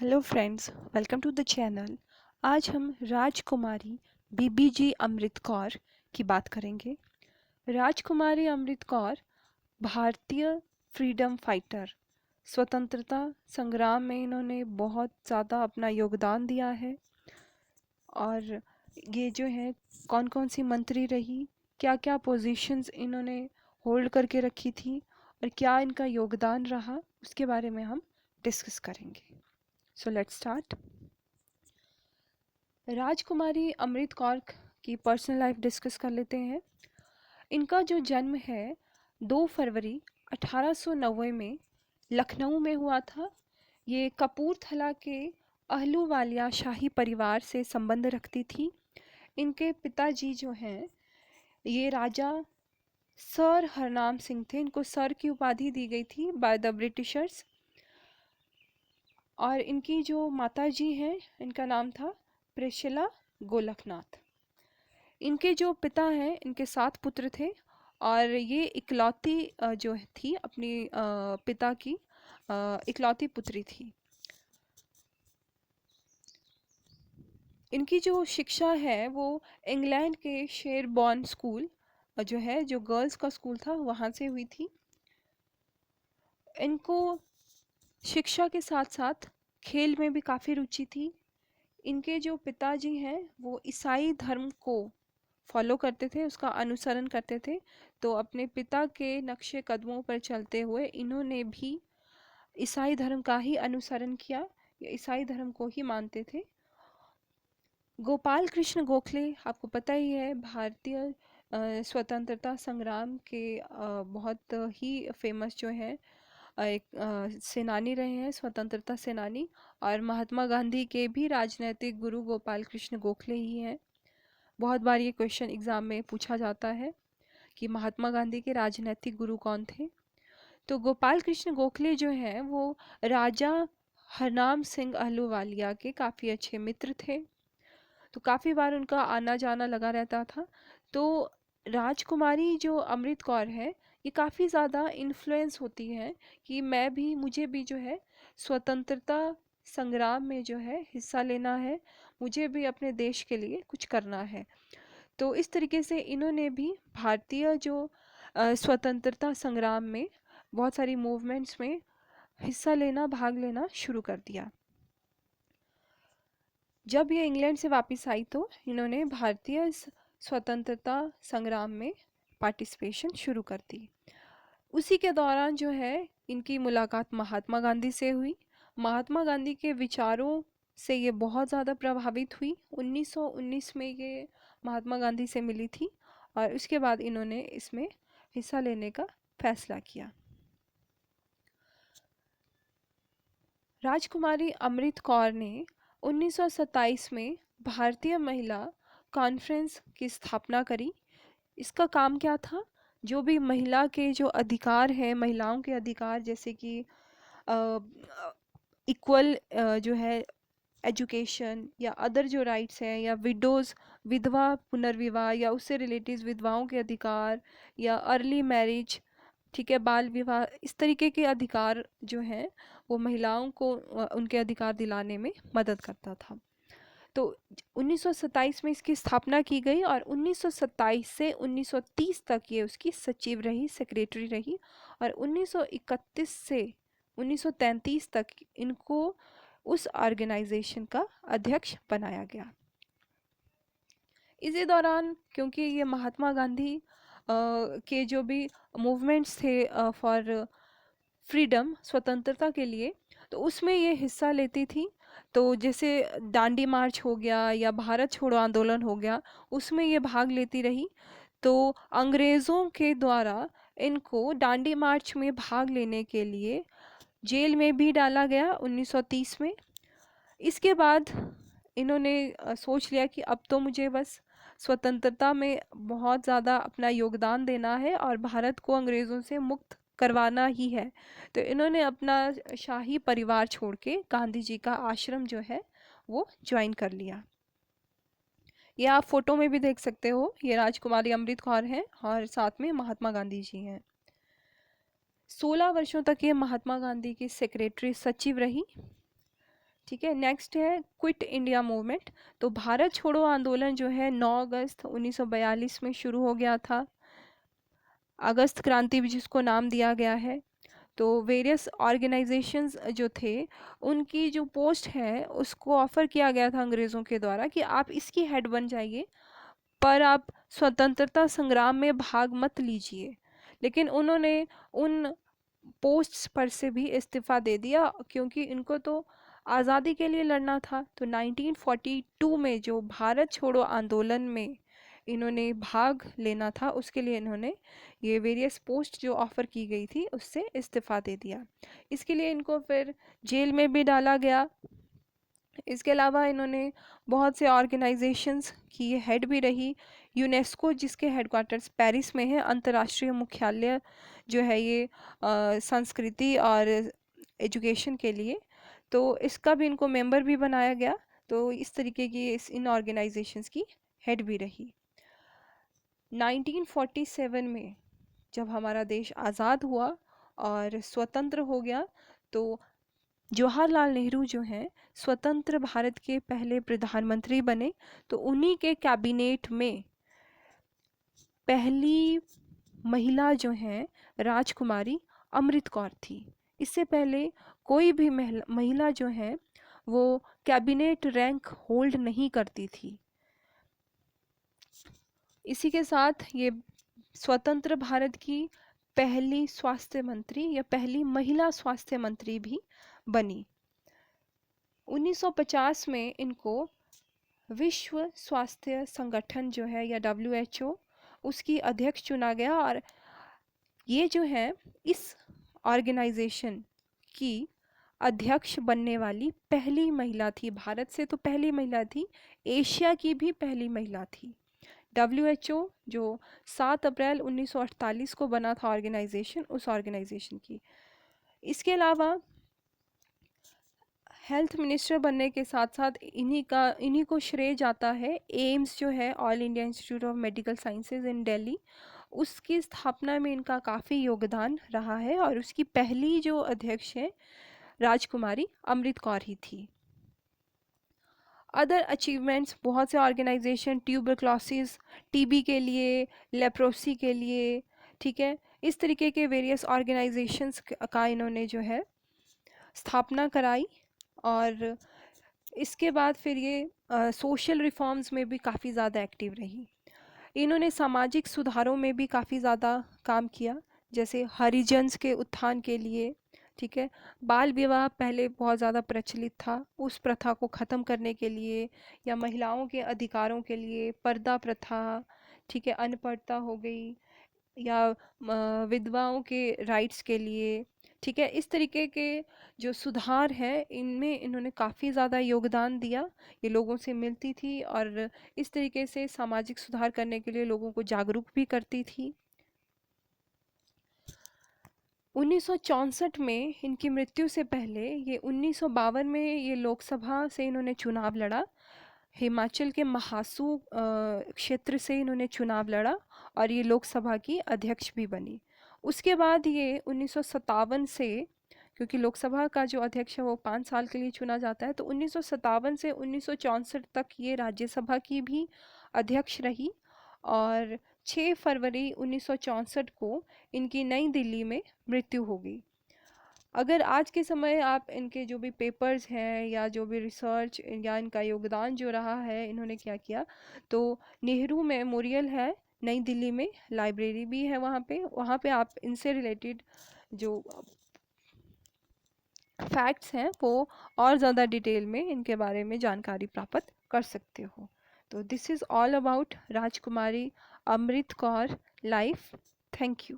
Hello friends, welcome to the channel. आज हम राजकुमारी BBG Amrit Kaur की बात करेंगे। राजकुमारी अमृत कौर भारतीय फ्रीडम फाइटर, स्वतंत्रता संग्राम में इन्होंने बहुत ज़्यादा अपना योगदान दिया है। और ये जो है कौन कौन सी मंत्री रही, क्या क्या पोजीशंस इन्होंने होल्ड करके रखी थी और क्या इनका योगदान रहा, उसके बारे में हम डिस्कस करेंगे। So let's start. राजकुमारी अमृत कौर की पर्सनल लाइफ डिस्कस कर लेते हैं। इनका जो जन्म है 2 फरवरी 1890 में लखनऊ में हुआ था। ये कपूरथला के अहलूवालिया शाही परिवार से संबंध रखती थी। इनके पिताजी जो हैं ये राजा सर हरनाम सिंह थे। इनको सर की उपाधि दी गई थी बाय द ब्रिटिशर्स। और इनकी जो माताजी हैं इनका नाम था प्रिशिला गोलखनाथ। इनके जो पिता हैं इनके 7 पुत्र थे और ये इकलौती जो थी अपनी पिता की इकलौती पुत्री थी। इनकी जो शिक्षा है वो इंग्लैंड के शेरबॉर्न स्कूल जो है, जो गर्ल्स का स्कूल था, वहाँ से हुई थी। इनको शिक्षा के साथ साथ खेल में भी काफ़ी रुचि थी। इनके जो पिताजी हैं वो ईसाई धर्म को फॉलो करते थे, उसका अनुसरण करते थे। तो अपने पिता के नक्शे कदमों पर चलते हुए इन्होंने भी ईसाई धर्म का ही अनुसरण किया, या ईसाई धर्म को ही मानते थे। गोपाल कृष्ण गोखले आपको पता ही है, भारतीय स्वतंत्रता संग्राम के बहुत ही फेमस जो है एक सेनानी रहे हैं, स्वतंत्रता सेनानी। और महात्मा गांधी के भी राजनैतिक गुरु गोपाल कृष्ण गोखले ही हैं। बहुत बार ये क्वेश्चन एग्ज़ाम में पूछा जाता है कि महात्मा गांधी के राजनैतिक गुरु कौन थे। तो गोपाल कृष्ण गोखले जो हैं वो राजा हरनाम सिंह अहलूवालिया के काफ़ी अच्छे मित्र थे। तो काफ़ी बार उनका आना जाना लगा रहता था। तो राजकुमारी जो अमृत कौर है ये काफ़ी ज़्यादा इन्फ्लुएंस होती है कि मुझे भी जो है स्वतंत्रता संग्राम में जो है हिस्सा लेना है, मुझे भी अपने देश के लिए कुछ करना है। तो इस तरीके से इन्होंने भी भारतीय जो स्वतंत्रता संग्राम में बहुत सारी मूवमेंट्स में हिस्सा लेना, भाग लेना शुरू कर दिया। जब ये इंग्लैंड से वापस आई तो इन्होंने भारतीय स्वतंत्रता संग्राम में पार्टिसिपेशन शुरू कर दी। उसी के दौरान जो है इनकी मुलाकात महात्मा गांधी से हुई। महात्मा गांधी के विचारों से ये बहुत ज़्यादा प्रभावित हुई। 1919 में ये महात्मा गांधी से मिली थी और उसके बाद इन्होंने इसमें हिस्सा लेने का फैसला किया। राजकुमारी अमृत कौर ने 1927 में भारतीय महिला कॉन्फ्रेंस की स्थापना करी। इसका काम क्या था? जो भी महिला के जो अधिकार हैं, महिलाओं के अधिकार, जैसे कि इक्वल जो है एजुकेशन या अदर जो राइट्स हैं, या विडोज़ विधवा पुनर्विवाह या उससे रिलेटिव विधवाओं के अधिकार, या अर्ली मैरिज, ठीक है, बाल विवाह, इस तरीके के अधिकार जो हैं वो महिलाओं को उनके अधिकार दिलाने में मदद करता था। तो 1927 में इसकी स्थापना की गई और 1927 से 1930 तक ये उसकी सचिव रही, सेक्रेटरी रही। और 1931 से 1933 तक इनको उस ऑर्गेनाइजेशन का अध्यक्ष बनाया गया। इसी दौरान क्योंकि ये महात्मा गांधी के जो भी मूवमेंट्स थे फॉर फ्रीडम, स्वतंत्रता के लिए, तो उसमें ये हिस्सा लेती थी। तो जैसे दांडी मार्च हो गया या भारत छोड़ो आंदोलन हो गया, उसमें ये भाग लेती रही। तो अंग्रेज़ों के द्वारा इनको दांडी मार्च में भाग लेने के लिए जेल में भी डाला गया 1930 में। इसके बाद इन्होंने सोच लिया कि अब तो मुझे बस स्वतंत्रता में बहुत ज़्यादा अपना योगदान देना है और भारत को अंग्रेज़ों से मुक्त करवाना ही है। तो इन्होंने अपना शाही परिवार छोड़ के गांधी जी का आश्रम जो है वो ज्वाइन कर लिया। ये आप फोटो में भी देख सकते हो, ये राजकुमारी अमृत कौर हैं और साथ में महात्मा गांधी जी हैं। 16 वर्षों तक ये महात्मा गांधी की सेक्रेटरी सचिव रही। ठीक है, नेक्स्ट है क्विट इंडिया मूवमेंट। तो भारत छोड़ो आंदोलन जो है 9 अगस्त 1942 में शुरू हो गया था, अगस्त क्रांति भी जिसको नाम दिया गया है। तो वेरियस ऑर्गेनाइजेशंस जो थे, उनकी जो पोस्ट है उसको ऑफ़र किया गया था अंग्रेज़ों के द्वारा कि आप इसकी हेड बन जाइए, पर आप स्वतंत्रता संग्राम में भाग मत लीजिए। लेकिन उन्होंने उन पोस्ट्स पर से भी इस्तीफ़ा दे दिया, क्योंकि इनको तो आज़ादी के लिए लड़ना था। तो 1942 में जो भारत छोड़ो आंदोलन में इन्होंने भाग लेना था, उसके लिए इन्होंने ये वेरियस पोस्ट जो ऑफ़र की गई थी उससे इस्तीफ़ा दे दिया। इसके लिए इनको फिर जेल में भी डाला गया। इसके अलावा इन्होंने बहुत से ऑर्गेनाइजेशंस की ये हेड भी रही। यूनेस्को जिसके हेडक्वार्टर्स पेरिस में है, अंतर्राष्ट्रीय मुख्यालय जो है ये संस्कृति और एजुकेशन के लिए, तो इसका भी इनको मेंबर भी बनाया गया। तो इस तरीके की इन ऑर्गेनाइजेशंस की हेड भी रही। 1947 में जब हमारा देश आज़ाद हुआ और स्वतंत्र हो गया, तो जवाहरलाल नेहरू जो हैं स्वतंत्र भारत के पहले प्रधानमंत्री बने। तो उन्हीं के कैबिनेट में पहली महिला जो हैं राजकुमारी अमृत कौर थी। इससे पहले कोई भी महिला जो है वो कैबिनेट रैंक होल्ड नहीं करती थी। इसी के साथ ये स्वतंत्र भारत की पहली स्वास्थ्य मंत्री या पहली महिला स्वास्थ्य मंत्री भी बनी। 1950 में इनको विश्व स्वास्थ्य संगठन जो है या WHO उसकी अध्यक्ष चुना गया, और ये जो है इस ऑर्गेनाइजेशन की अध्यक्ष बनने वाली पहली महिला थी। भारत से तो पहली महिला थी, एशिया की भी पहली महिला थी। WHO जो 7 अप्रैल 1948 को बना था ऑर्गेनाइजेशन, उस ऑर्गेनाइजेशन की। इसके अलावा हेल्थ मिनिस्टर बनने के साथ साथ इन्हीं को श्रेय जाता है एम्स जो है, all India institute of medical sciences इन दिल्ली, उसकी स्थापना में इनका काफ़ी योगदान रहा है। और उसकी पहली जो अध्यक्ष है राजकुमारी अमृत कौर ही थी। अदर अचीवमेंट्स, बहुत से ऑर्गेनाइजेशन ट्यूबरक्लोसिस, टीबी के लिए, लेप्रोसी के लिए, ठीक है, इस तरीके के वेरियस ऑर्गेनाइजेशंस का इन्होंने जो है स्थापना कराई। और इसके बाद फिर ये सोशल रिफॉर्म्स में भी काफ़ी ज़्यादा एक्टिव रही। इन्होंने सामाजिक सुधारों में भी काफ़ी ज़्यादा काम किया, जैसे हरिजन्स के उत्थान के लिए, ठीक है, बाल विवाह पहले बहुत ज़्यादा प्रचलित था, उस प्रथा को ख़त्म करने के लिए, या महिलाओं के अधिकारों के लिए पर्दा प्रथा, ठीक है, अनपढ़ता हो गई, या विधवाओं के राइट्स के लिए, ठीक है, इस तरीके के जो सुधार हैं इनमें इन्होंने काफ़ी ज़्यादा योगदान दिया। ये लोगों से मिलती थी और इस तरीके से सामाजिक सुधार करने के लिए लोगों को जागरूक भी करती थी। 1964 में इनकी मृत्यु से पहले ये 1952 में ये लोकसभा से इन्होंने चुनाव लड़ा। हिमाचल के महासू क्षेत्र से इन्होंने चुनाव लड़ा और ये लोकसभा की अध्यक्ष भी बनी। उसके बाद ये 1957 से, क्योंकि लोकसभा का जो अध्यक्ष है वो 5 साल के लिए चुना जाता है, तो 1957 से 1964 तक ये राज्यसभा की भी अध्यक्ष रही। और 6 फरवरी 1964 को इनकी नई दिल्ली में मृत्यु हो गई। अगर आज के समय आप इनके जो भी पेपर्स हैं या जो भी रिसर्च या इनका योगदान जो रहा है, इन्होंने क्या किया, तो नेहरू मेमोरियल है नई दिल्ली में, लाइब्रेरी भी है वहाँ पे आप इनसे रिलेटेड जो फैक्ट्स हैं वो और ज़्यादा डिटेल में इनके बारे में जानकारी प्राप्त कर सकते हो। तो this is all about Rajkumari Amrit Kaur life. Thank you.